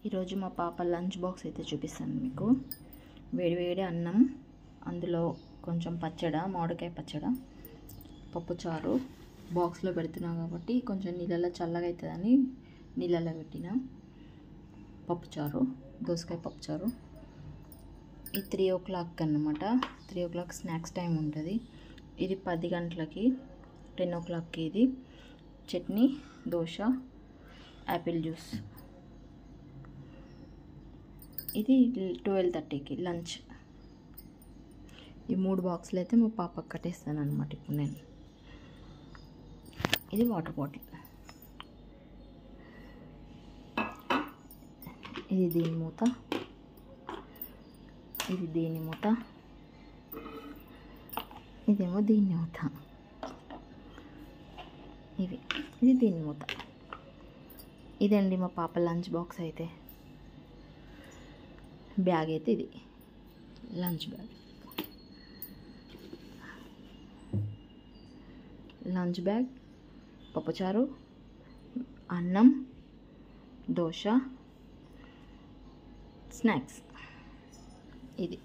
ఈరోజు మా పాప లంచ్ బాక్స్ అయితే చూపిస్తాను మీకు. వేడివేడి అన్నం, అందులో కొంచెం పచ్చడి, మామిడికాయ పచ్చడి, పప్పుచారు. బాక్స్లో పెడుతున్నా కాబట్టి కొంచెం నీళ్ళలో చల్లగా అవుతుందని నీళ్ళలో పెట్టిన. పప్పుచారు, దోసకాయ పప్పుచారు. ఇది 3 o'clock అన్నమాట. 3 o'clock స్నాక్స్ టైం ఉంటుంది. ఇది 10 గంటలకి, 10 o'clockకి. ఇది చట్నీ, దోశ, యాపిల్ జ్యూస్. ఇది 12:30కి లంచ్. ఈ 3 బాక్సులు అయితే మా పాపకు కట్టేస్తాను అనమాట ఇప్పుడు నేను. ఇది వాటర్ బాటిల్. ఇది దీని మూత, ఇది దీని మూత, ఇదేమో దీని మూత. ఇది దీని మూత. ఇదండి మా పాప లంచ్ బాక్స్. అయితే బ్యాగ్ అయితే ఇది లంచ్ బ్యాగ్. లంచ్ బ్యాగ్, పప్పుచారు, అన్నం, దోశ, స్నాక్స్. ఇది